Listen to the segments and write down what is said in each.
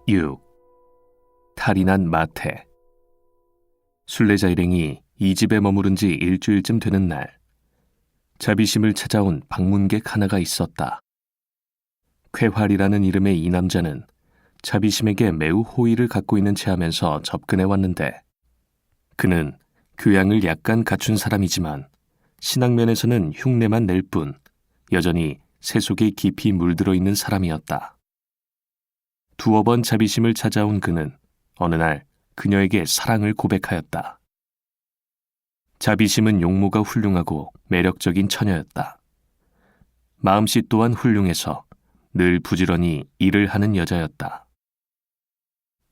6. 탈이 난 마태. 순례자 일행이 이 집에 머무른 지 일주일쯤 되는 날, 자비심을 찾아온 방문객 하나가 있었다. 쾌활이라는 이름의 이 남자는 자비심에게 매우 호의를 갖고 있는 체하면서 접근해 왔는데, 그는 교양을 약간 갖춘 사람이지만 신앙면에서는 흉내만 낼 뿐 여전히 세속에 깊이 물들어 있는 사람이었다. 두어 번 자비심을 찾아온 그는 어느 날 그녀에게 사랑을 고백하였다. 자비심은 용모가 훌륭하고 매력적인 처녀였다. 마음씨 또한 훌륭해서 늘 부지런히 일을 하는 여자였다.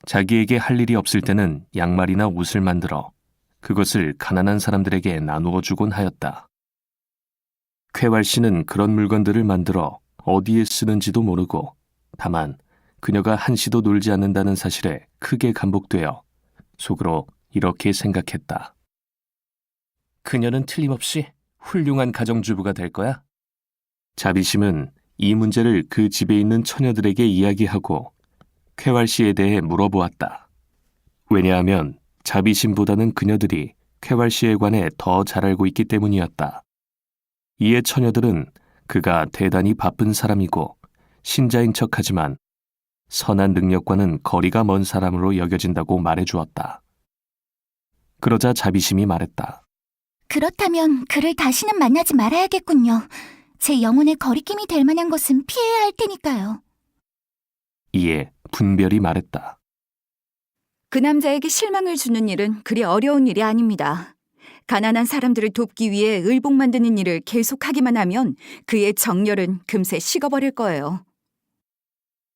자기에게 할 일이 없을 때는 양말이나 옷을 만들어 그것을 가난한 사람들에게 나누어 주곤 하였다. 쾌활 씨는 그런 물건들을 만들어 어디에 쓰는지도 모르고 다만 그녀가 한시도 놀지 않는다는 사실에 크게 감복되어 속으로 이렇게 생각했다. 그녀는 틀림없이 훌륭한 가정주부가 될 거야. 자비심은 이 문제를 그 집에 있는 처녀들에게 이야기하고 쾌활 씨에 대해 물어보았다. 왜냐하면 자비심보다는 그녀들이 쾌활 씨에 관해 더 잘 알고 있기 때문이었다. 이에 처녀들은 그가 대단히 바쁜 사람이고 신자인 척하지만 선한 능력과는 거리가 먼 사람으로 여겨진다고 말해주었다. 그러자 자비심이 말했다. 그렇다면 그를 다시는 만나지 말아야겠군요. 제 영혼의 거리낌이 될 만한 것은 피해야 할 테니까요. 이에 분별이 말했다. 그 남자에게 실망을 주는 일은 그리 어려운 일이 아닙니다. 가난한 사람들을 돕기 위해 의복 만드는 일을 계속하기만 하면 그의 정열은 금세 식어버릴 거예요.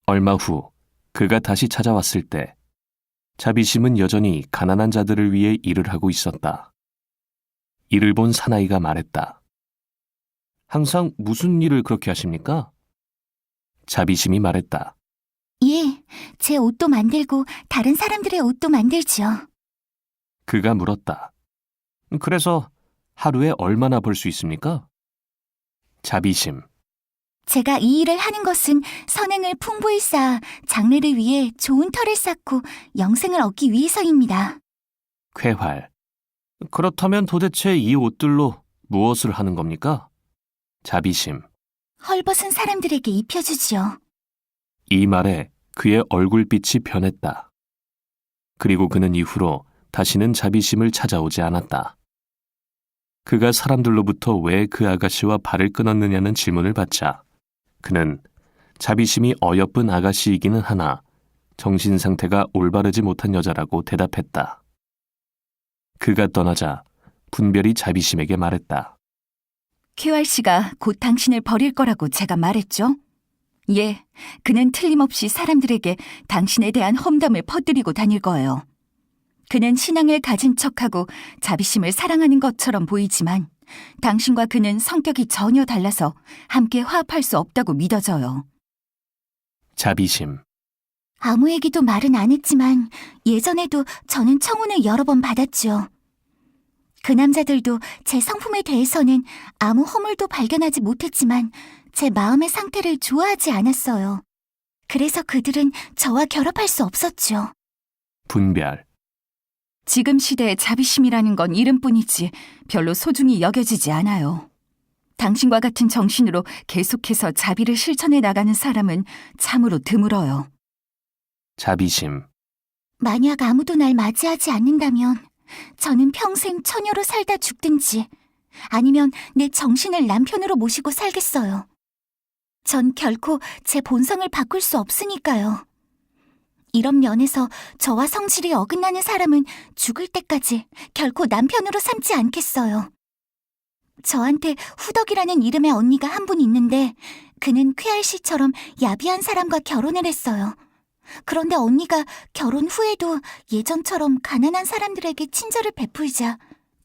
얼마 후 그가 다시 찾아왔을 때 자비심은 여전히 가난한 자들을 위해 일을 하고 있었다. 이를 본 사나이가 말했다. 항상 무슨 일을 그렇게 하십니까? 자비심이 말했다. 예, 제 옷도 만들고 다른 사람들의 옷도 만들지요. 그가 물었다. 그래서 하루에 얼마나 벌 수 있습니까? 자비심. 제가 이 일을 하는 것은 선행을 풍부히 쌓아 장래를 위해 좋은 터를 쌓고 영생을 얻기 위해서입니다. 쾌활. 그렇다면 도대체 이 옷들로 무엇을 하는 겁니까? 자비심. 헐벗은 사람들에게 입혀주지요. 이 말에 그의 얼굴빛이 변했다. 그리고 그는 이후로 다시는 자비심을 찾아오지 않았다. 그가 사람들로부터 왜 그 아가씨와 발을 끊었느냐는 질문을 받자 그는 자비심이 어여쁜 아가씨이기는 하나 정신 상태가 올바르지 못한 여자라고 대답했다. 그가 떠나자 분별이 자비심에게 말했다. 쾌활 씨가 곧 당신을 버릴 거라고 제가 말했죠? 예, 그는 틀림없이 사람들에게 당신에 대한 험담을 퍼뜨리고 다닐 거예요. 그는 신앙을 가진 척하고 자비심을 사랑하는 것처럼 보이지만 당신과 그는 성격이 전혀 달라서 함께 화합할 수 없다고 믿어져요. 자비심. 아무에게도 말은 안 했지만 예전에도 저는 청혼을 여러 번 받았죠. 그 남자들도 제 성품에 대해서는 아무 허물도 발견하지 못했지만 제 마음의 상태를 좋아하지 않았어요. 그래서 그들은 저와 결합할 수 없었죠. 분별. 지금 시대의 자비심이라는 건 이름뿐이지 별로 소중히 여겨지지 않아요. 당신과 같은 정신으로 계속해서 자비를 실천해 나가는 사람은 참으로 드물어요. 자비심. 만약 아무도 날 맞이하지 않는다면 저는 평생 처녀로 살다 죽든지 아니면 내 정신을 남편으로 모시고 살겠어요. 전 결코 제 본성을 바꿀 수 없으니까요. 이런 면에서 저와 성질이 어긋나는 사람은 죽을 때까지 결코 남편으로 삼지 않겠어요. 저한테 후덕이라는 이름의 언니가 한 분 있는데 그는 쾌활 씨처럼 야비한 사람과 결혼을 했어요. 그런데 언니가 결혼 후에도 예전처럼 가난한 사람들에게 친절을 베풀자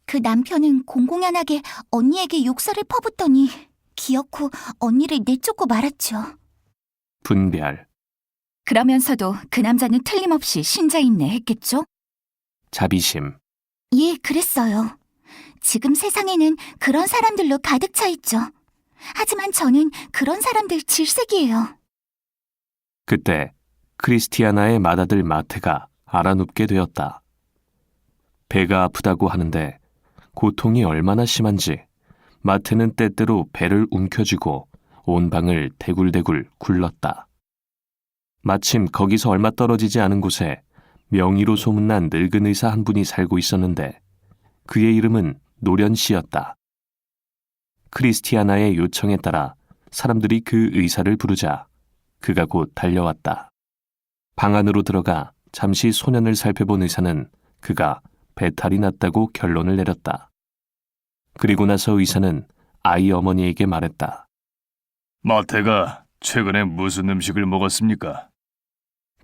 그 남편은 공공연하게 언니에게 욕설을 퍼붓더니 기어코 언니를 내쫓고 말았죠. 분별. 그러면서도 그 남자는 틀림없이 신자인네 했겠죠? 자비심. 예, 그랬어요. 지금 세상에는 그런 사람들로 가득 차 있죠. 하지만 저는 그런 사람들 질색이에요. 그때 크리스티아나의 맏아들 마테가 알아눕게 되었다. 배가 아프다고 하는데 고통이 얼마나 심한지 마테는 때때로 배를 움켜쥐고 온 방을 대굴대굴 굴렀다. 마침 거기서 얼마 떨어지지 않은 곳에 명의로 소문난 늙은 의사 한 분이 살고 있었는데 그의 이름은 노련 씨였다. 크리스티아나의 요청에 따라 사람들이 그 의사를 부르자 그가 곧 달려왔다. 방 안으로 들어가 잠시 소년을 살펴본 의사는 그가 배탈이 났다고 결론을 내렸다. 그리고 나서 의사는 아이 어머니에게 말했다. 마테가 최근에 무슨 음식을 먹었습니까?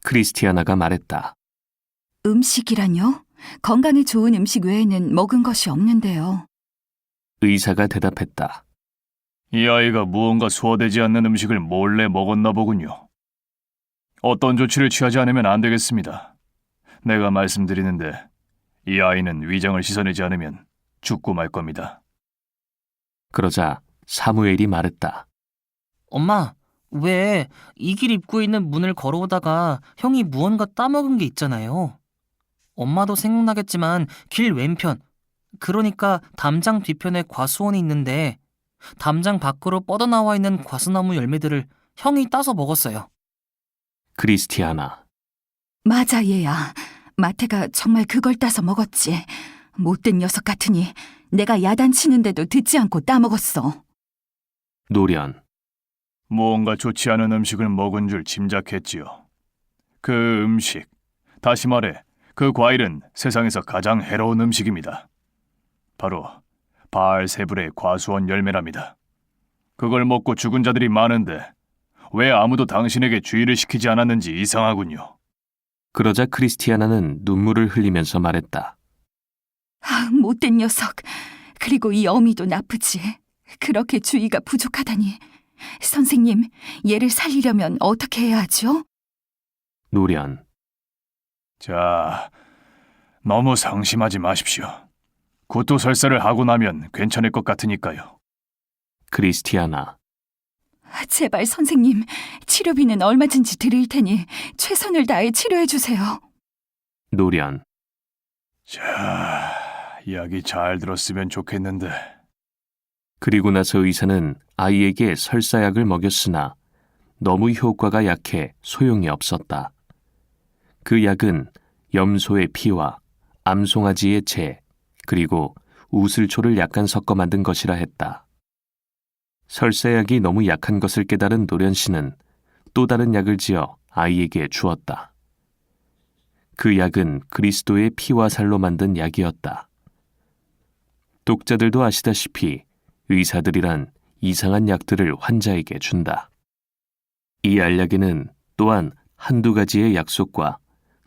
크리스티아나가 말했다. 음식이라뇨? 건강에 좋은 음식 외에는 먹은 것이 없는데요. 의사가 대답했다. 이 아이가 무언가 소화되지 않는 음식을 몰래 먹었나 보군요. 어떤 조치를 취하지 않으면 안 되겠습니다. 내가 말씀드리는데 이 아이는 위장을 씻어내지 않으면 죽고 말 겁니다. 그러자 사무엘이 말했다. 엄마, 왜 이 길 입구에 있는 문을 걸어오다가 형이 무언가 따먹은 게 있잖아요. 엄마도 생각나겠지만 길 왼편, 그러니까 담장 뒤편에 과수원이 있는데 담장 밖으로 뻗어나와 있는 과수나무 열매들을 형이 따서 먹었어요. 크리스티아나. 맞아, 얘야. 마테가 정말 그걸 따서 먹었지. 못된 녀석 같으니 내가 야단치는데도 듣지 않고 따먹었어. 노련. 무언가 좋지 않은 음식을 먹은 줄 짐작했지요. 그 음식, 다시 말해 그 과일은 세상에서 가장 해로운 음식입니다. 바로 바알세불의 과수원 열매랍니다. 그걸 먹고 죽은 자들이 많은데 왜 아무도 당신에게 주의를 시키지 않았는지 이상하군요. 그러자 크리스티아나는 눈물을 흘리면서 말했다. 아, 못된 녀석. 그리고 이 어미도 나쁘지. 그렇게 주의가 부족하다니. 선생님, 얘를 살리려면 어떻게 해야 하죠? 노련. 자, 너무 상심하지 마십시오. 구토설사를 하고 나면 괜찮을 것 같으니까요. 크리스티아나. 제발 선생님, 치료비는 얼마든지 드릴 테니 최선을 다해 치료해 주세요. 노련. 자, 이야기 잘 들었으면 좋겠는데. 그리고 나서 의사는 아이에게 설사약을 먹였으나 너무 효과가 약해 소용이 없었다. 그 약은 염소의 피와 암송아지의 재, 그리고 우슬초를 약간 섞어 만든 것이라 했다. 설사약이 너무 약한 것을 깨달은 노련 씨는 또 다른 약을 지어 아이에게 주었다. 그 약은 그리스도의 피와 살로 만든 약이었다. 독자들도 아시다시피 의사들이란 이상한 약들을 환자에게 준다. 이 알약에는 또한 한두 가지의 약속과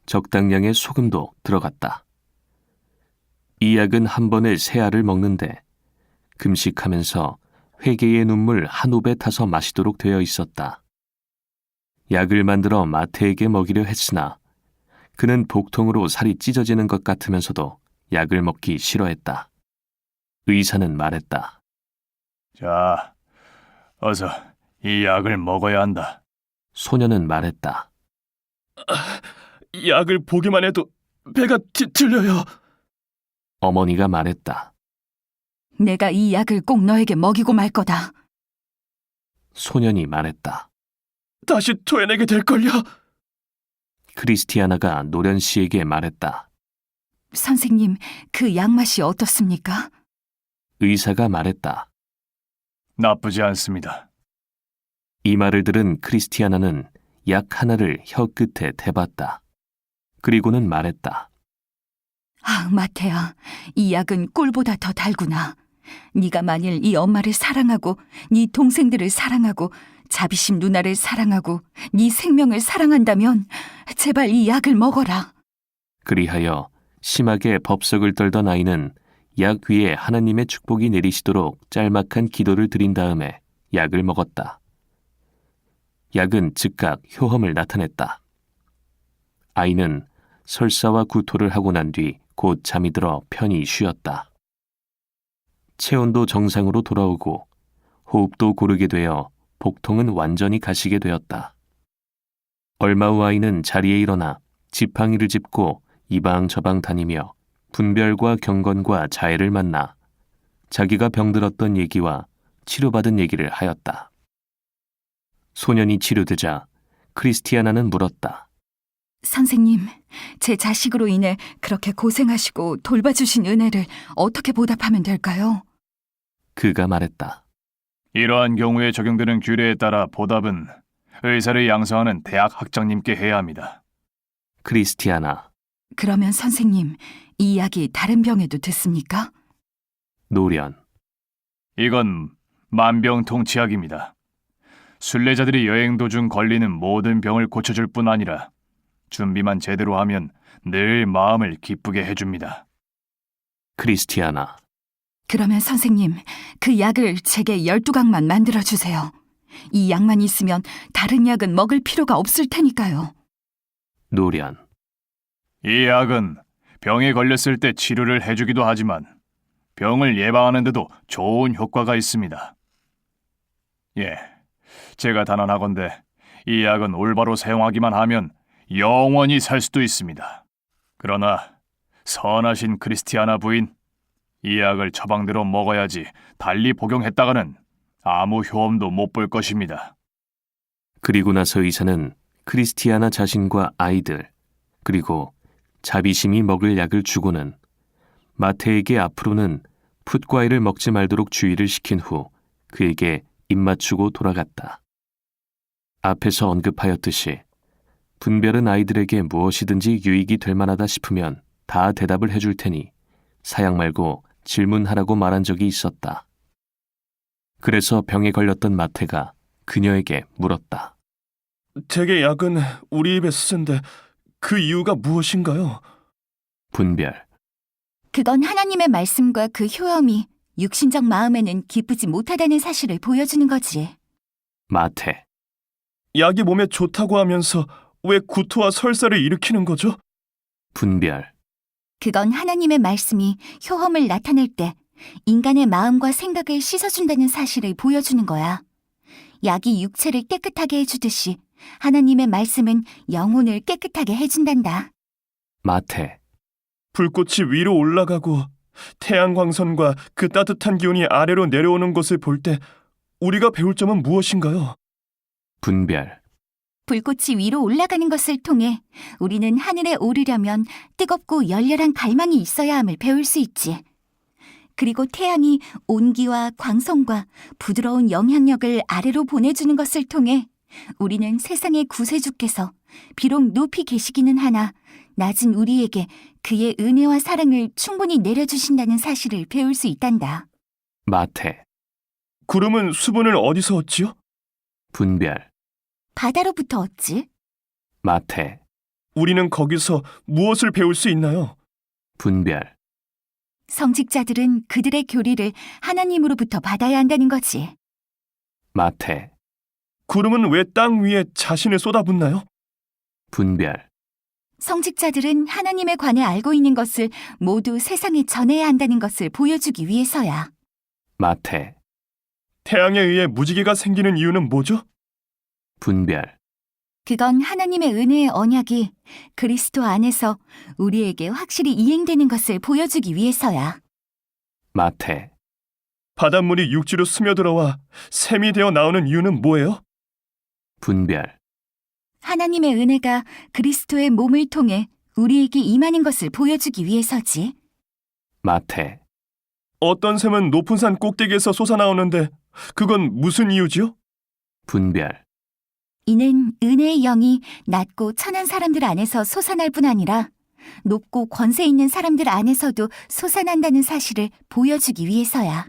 적당량의 소금도 들어갔다. 이 약은 한 번에 세 알을 먹는데 금식하면서 회개의 눈물 한 옵에 타서 마시도록 되어 있었다. 약을 만들어 마태에게 먹이려 했으나 그는 복통으로 살이 찢어지는 것 같으면서도 약을 먹기 싫어했다. 의사는 말했다. 자, 어서 이 약을 먹어야 한다. 소녀는 말했다. 약을 보기만 해도 배가 뒤틀려요. 어머니가 말했다. 내가 이 약을 꼭 너에게 먹이고 말 거다. 소년이 말했다. 다시 토해내게 될걸요. 크리스티아나가 노련 씨에게 말했다. 선생님, 그 약 맛이 어떻습니까? 의사가 말했다. 나쁘지 않습니다. 이 말을 들은 크리스티아나는 약 하나를 혀 끝에 대봤다. 그리고는 말했다. 아, 마태야, 이 약은 꿀보다 더 달구나. 네가 만일 이 엄마를 사랑하고 네 동생들을 사랑하고 자비심 누나를 사랑하고 네 생명을 사랑한다면 제발 이 약을 먹어라. 그리하여 심하게 법석을 떨던 아이는 약 위에 하나님의 축복이 내리시도록 짤막한 기도를 드린 다음에 약을 먹었다. 약은 즉각 효험을 나타냈다. 아이는 설사와 구토를 하고 난 뒤 곧 잠이 들어 편히 쉬었다. 체온도 정상으로 돌아오고 호흡도 고르게 되어 복통은 완전히 가시게 되었다. 얼마 후 아이는 자리에 일어나 지팡이를 짚고 이방 저방 다니며 분별과 경건과 자애를 만나 자기가 병들었던 얘기와 치료받은 얘기를 하였다. 소년이 치료되자 크리스티아나는 물었다. 선생님, 제 자식으로 인해 그렇게 고생하시고 돌봐주신 은혜를 어떻게 보답하면 될까요? 그가 말했다. 이러한 경우에 적용되는 규례에 따라 보답은 의사를 양성하는 대학 학장님께 해야 합니다. 크리스티아나. 그러면 선생님, 이 약이 다른 병에도 듣습니까? 노련. 이건 만병통치약입니다. 순례자들이 여행 도중 걸리는 모든 병을 고쳐줄 뿐 아니라 준비만 제대로 하면 늘 마음을 기쁘게 해줍니다. 크리스티아나. 그러면 선생님, 그 약을 제게 12강만 만들어주세요. 이 약만 있으면 다른 약은 먹을 필요가 없을 테니까요. 노련. 이 약은 병에 걸렸을 때 치료를 해주기도 하지만 병을 예방하는 데도 좋은 효과가 있습니다. 예, 제가 단언하건대 이 약은 올바로 사용하기만 하면 영원히 살 수도 있습니다. 그러나 선하신 크리스티아나 부인, 이 약을 처방대로 먹어야지 달리 복용했다가는 아무 효험도 못 볼 것입니다. 그리고 나서 의사는 크리스티아나 자신과 아이들, 그리고 자비심이 먹을 약을 주고는 마태에게 앞으로는 풋과일을 먹지 말도록 주의를 시킨 후 그에게 입맞추고 돌아갔다. 앞에서 언급하였듯이 분별은 아이들에게 무엇이든지 유익이 될 만하다 싶으면 다 대답을 해줄 테니 사양 말고 질문하라고 말한 적이 있었다. 그래서 병에 걸렸던 마태가 그녀에게 물었다. 제게 약은 우리 입에 쓰는데 그 이유가 무엇인가요? 분별. 그건 하나님의 말씀과 그 효험이 육신적 마음에는 기쁘지 못하다는 사실을 보여주는 거지. 마태. 약이 몸에 좋다고 하면서 왜 구토와 설사를 일으키는 거죠? 분별. 그건 하나님의 말씀이 효험을 나타낼 때 인간의 마음과 생각을 씻어준다는 사실을 보여주는 거야. 약이 육체를 깨끗하게 해주듯이 하나님의 말씀은 영혼을 깨끗하게 해준단다. 마태. 불꽃이 위로 올라가고 태양광선과 그 따뜻한 기운이 아래로 내려오는 것을 볼 때 우리가 배울 점은 무엇인가요? 분별. 불꽃이 위로 올라가는 것을 통해 우리는 하늘에 오르려면 뜨겁고 열렬한 갈망이 있어야 함을 배울 수 있지. 그리고 태양이 온기와 광선과 부드러운 영향력을 아래로 보내주는 것을 통해 우리는 세상의 구세주께서 비록 높이 계시기는 하나 낮은 우리에게 그의 은혜와 사랑을 충분히 내려주신다는 사실을 배울 수 있단다. 마태. 구름은 수분을 어디서 얻지요? 분별. 바다로부터 얻지. 마태. 우리는 거기서 무엇을 배울 수 있나요? 분별. 성직자들은 그들의 교리를 하나님으로부터 받아야 한다는 거지. 마태. 구름은 왜 땅 위에 자신을 쏟아붓나요? 분별. 성직자들은 하나님에 관해 알고 있는 것을 모두 세상에 전해야 한다는 것을 보여주기 위해서야. 마태. 태양에 의해 무지개가 생기는 이유는 뭐죠? 분별. 그건 하나님의 은혜의 언약이 그리스도 안에서 우리에게 확실히 이행되는 것을 보여주기 위해서야. 마태. 바닷물이 육지로 스며들어와 샘이 되어 나오는 이유는 뭐예요? 분별. 하나님의 은혜가 그리스도의 몸을 통해 우리에게 임하는 것을 보여주기 위해서지. 마태. 어떤 샘은 높은 산 꼭대기에서 솟아나오는데 그건 무슨 이유지요? 분별. 이는 은혜의 영이 낮고 천한 사람들 안에서 솟아날 뿐 아니라 높고 권세 있는 사람들 안에서도 솟아난다는 사실을 보여주기 위해서야.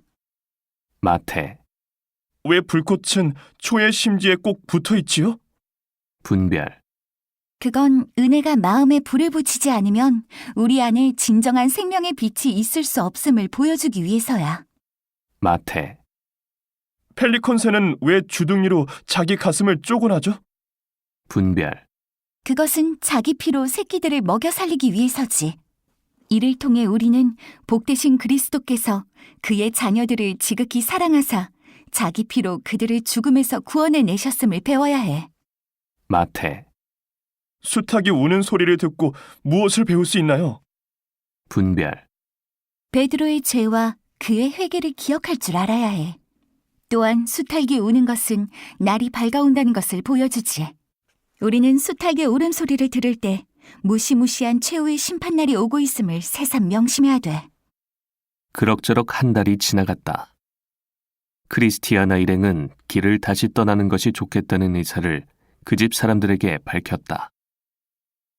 마태. 왜 불꽃은 초의 심지에 꼭 붙어 있지요? 분별. 그건 은혜가 마음에 불을 붙이지 않으면 우리 안에 진정한 생명의 빛이 있을 수 없음을 보여주기 위해서야. 마태. 펠리컨 새는 왜 주둥이로 자기 가슴을 쪼곤하죠? 분별. 그것은 자기 피로 새끼들을 먹여 살리기 위해서지. 이를 통해 우리는 복되신 그리스도께서 그의 자녀들을 지극히 사랑하사 자기 피로 그들을 죽음에서 구원해 내셨음을 배워야 해. 마태. 수탉이 우는 소리를 듣고 무엇을 배울 수 있나요? 분별. 베드로의 죄와 그의 회개를 기억할 줄 알아야 해. 또한 수탉이 우는 것은 날이 밝아온다는 것을 보여주지. 우리는 수탉의 울음소리를 들을 때 무시무시한 최후의 심판날이 오고 있음을 새삼 명심해야 돼. 그럭저럭 한 달이 지나갔다. 크리스티아나 일행은 길을 다시 떠나는 것이 좋겠다는 의사를 그 집 사람들에게 밝혔다.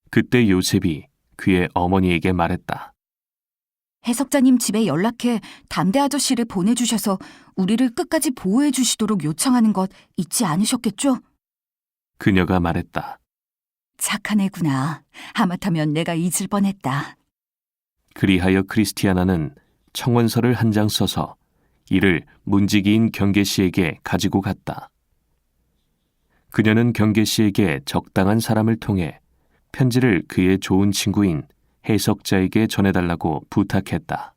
그때 요셉이 그의 어머니에게 말했다. 해석자님 집에 연락해 담대 아저씨를 보내주셔서 우리를 끝까지 보호해 주시도록 요청하는 것 잊지 않으셨겠죠? 그녀가 말했다. 착한 애구나. 하마터면 내가 잊을 뻔했다. 그리하여 크리스티아나는 청원서를 한 장 써서 이를 문지기인 경계 씨에게 가지고 갔다. 그녀는 경계 씨에게 적당한 사람을 통해 편지를 그의 좋은 친구인 해석자에게 전해달라고 부탁했다.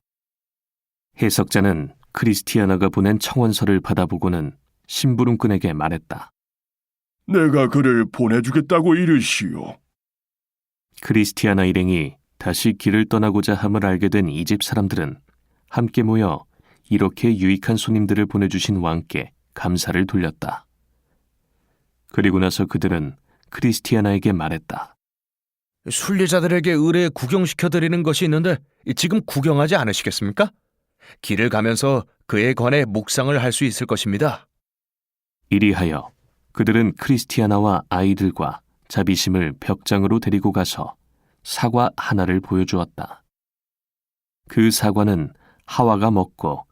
해석자는 크리스티아나가 보낸 청원서를 받아보고는 심부름꾼에게 말했다. 내가 그를 보내주겠다고 이르시오. 크리스티아나 일행이 다시 길을 떠나고자 함을 알게 된 이 집 사람들은 함께 모여 이렇게 유익한 손님들을 보내주신 왕께 감사를 돌렸다. 그리고 나서 그들은 크리스티아나에게 말했다. 순례자들에게 의뢰 구경시켜드리는 것이 있는데 지금 구경하지 않으시겠습니까? 길을 가면서 그에 관해 묵상을 할 수 있을 것입니다. 이리하여 그들은 크리스티아나와 아이들과 자비심을 벽장으로 데리고 가서 사과 하나를 보여주었다. 그 사과는 하와가 먹고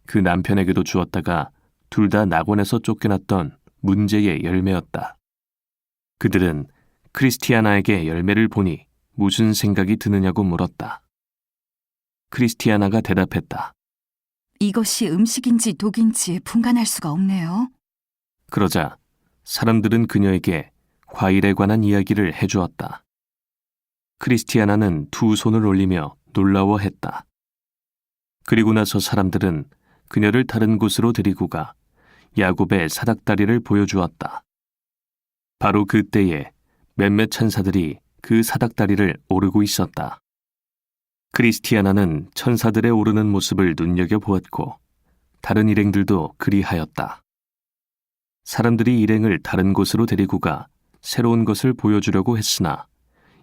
그 남편에게도 주었다가 둘 다 낙원에서 쫓겨났던 문제의 열매였다. 그들은 크리스티아나에게 열매를 보니 무슨 생각이 드느냐고 물었다. 크리스티아나가 대답했다. 이것이 음식인지 독인지 분간할 수가 없네요. 그러자 사람들은 그녀에게 과일에 관한 이야기를 해주었다. 크리스티아나는 두 손을 올리며 놀라워했다. 그리고 나서 사람들은 그녀를 다른 곳으로 데리고 가 야곱의 사닥다리를 보여주었다. 바로 그때에 몇몇 천사들이 그 사닥다리를 오르고 있었다. 크리스티아나는 천사들의 오르는 모습을 눈여겨보았고 다른 일행들도 그리하였다. 사람들이 일행을 다른 곳으로 데리고 가 새로운 것을 보여주려고 했으나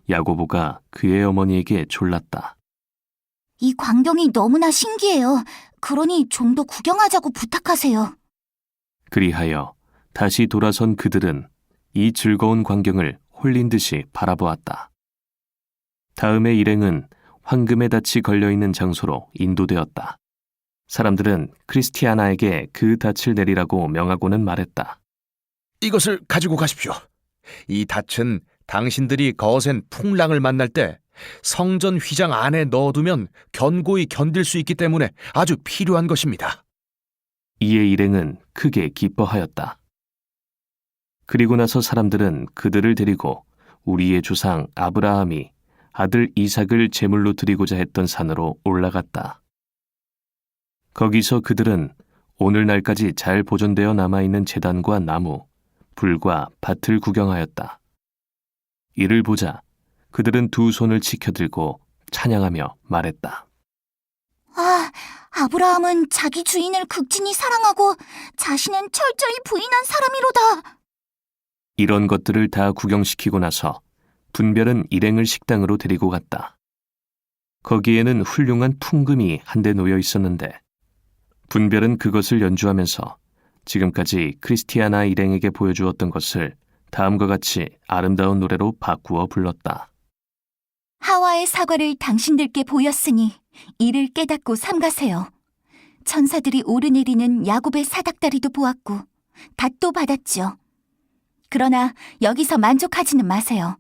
야고보가 그의 어머니에게 졸랐다. 이 광경이 너무나 신기해요. 그러니 좀 더 구경하자고 부탁하세요. 그리하여 다시 돌아선 그들은 이 즐거운 광경을 홀린 듯이 바라보았다. 다음에 일행은 황금의 닻이 걸려있는 장소로 인도되었다. 사람들은 크리스티아나에게 그 닻을 내리라고 명하고는 말했다. 이것을 가지고 가십시오. 이 닻은 당신들이 거센 풍랑을 만날 때 성전 휘장 안에 넣어두면 견고히 견딜 수 있기 때문에 아주 필요한 것입니다. 이에 일행은 크게 기뻐하였다. 그리고 나서 사람들은 그들을 데리고 우리의 조상 아브라함이 아들 이삭을 제물로 드리고자 했던 산으로 올라갔다. 거기서 그들은 오늘날까지 잘 보존되어 남아있는 제단과 나무, 불과 밭을 구경하였다. 이를 보자 그들은 두 손을 치켜들고 찬양하며 말했다. 아, 아브라함은 자기 주인을 극진히 사랑하고 자신은 철저히 부인한 사람이로다. 이런 것들을 다 구경시키고 나서 분별은 일행을 식당으로 데리고 갔다. 거기에는 훌륭한 풍금이 한데 놓여 있었는데 분별은 그것을 연주하면서 지금까지 크리스티아나 일행에게 보여주었던 것을 다음과 같이 아름다운 노래로 바꾸어 불렀다. 하와의 사과를 당신들께 보였으니 이를 깨닫고 삼가세요. 천사들이 오르내리는 야곱의 사닥다리도 보았고 닷도 받았죠. 그러나 여기서 만족하지는 마세요.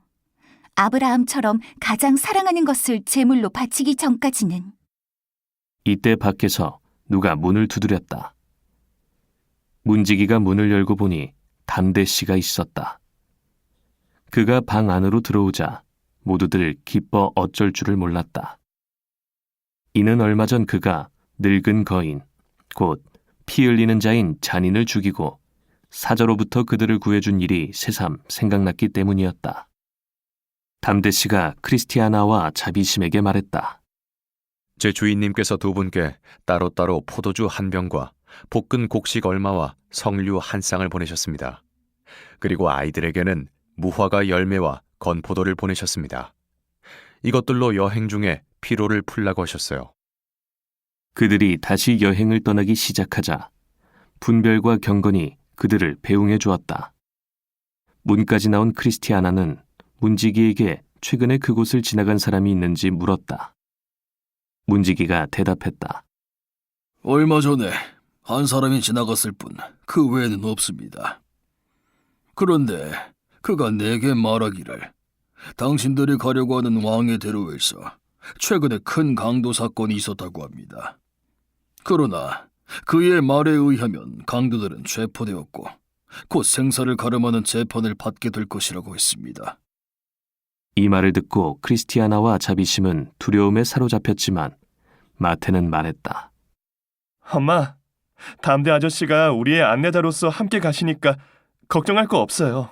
아브라함처럼 가장 사랑하는 것을 제물로 바치기 전까지는. 이때 밖에서 누가 문을 두드렸다. 문지기가 문을 열고 보니 담대 씨가 있었다. 그가 방 안으로 들어오자 모두들 기뻐 어쩔 줄을 몰랐다. 이는 얼마 전 그가 늙은 거인, 곧 피 흘리는 자인 잔인을 죽이고 사저로부터 그들을 구해준 일이 새삼 생각났기 때문이었다. 담대 씨가 크리스티아나와 자비심에게 말했다. 제 주인님께서 두 분께 따로따로 포도주 한 병과 볶은 곡식 얼마와 석류 한 쌍을 보내셨습니다. 그리고 아이들에게는 무화과 열매와 건포도를 보내셨습니다. 이것들로 여행 중에 피로를 풀라고 하셨어요. 그들이 다시 여행을 떠나기 시작하자 분별과 경건이 그들을 배웅해 주었다. 문까지 나온 크리스티아나는 문지기에게 최근에 그곳을 지나간 사람이 있는지 물었다. 문지기가 대답했다. 얼마 전에 한 사람이 지나갔을 뿐 그 외에는 없습니다. 그런데 그가 내게 말하기를 당신들이 가려고 하는 왕의 대로에서 최근에 큰 강도 사건이 있었다고 합니다. 그러나 그의 말에 의하면 강도들은 체포되었고 곧 생사를 가름하는 재판을 받게 될 것이라고 했습니다. 이 말을 듣고 크리스티아나와 자비심은 두려움에 사로잡혔지만 마테는 말했다. 엄마, 담대 아저씨가 우리의 안내자로서 함께 가시니까 걱정할 거 없어요.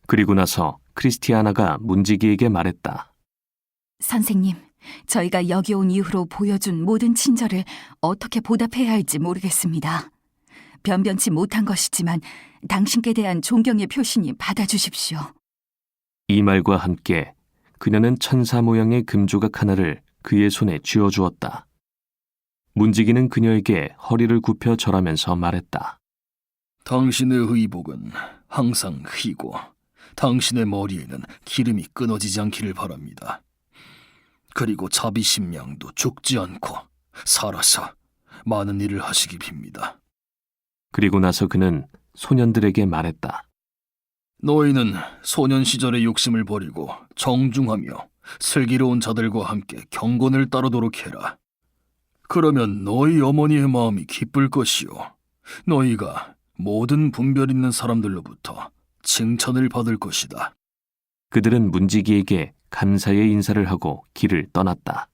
그리고 나서 크리스티아나가 문지기에게 말했다. 선생님, 저희가 여기 온 이후로 보여준 모든 친절을 어떻게 보답해야 할지 모르겠습니다. 변변치 못한 것이지만 당신께 대한 존경의 표시니 받아주십시오. 이 말과 함께 그녀는 천사 모양의 금조각 하나를 그의 손에 쥐어주었다. 문지기는 그녀에게 허리를 굽혀 절하면서 말했다. 당신의 의복은 항상 희고 당신의 머리에는 기름이 끊어지지 않기를 바랍니다. 그리고 자비심 양도 죽지 않고 살아서 많은 일을 하시기 빕니다. 그리고 나서 그는 소년들에게 말했다. 너희는 소년 시절의 욕심을 버리고 정중하며 슬기로운 자들과 함께 경건을 따르도록 해라. 그러면 너희 어머니의 마음이 기쁠 것이요. 너희가 모든 분별 있는 사람들로부터 칭찬을 받을 것이다. 그들은 문지기에게 감사의 인사를 하고 길을 떠났다.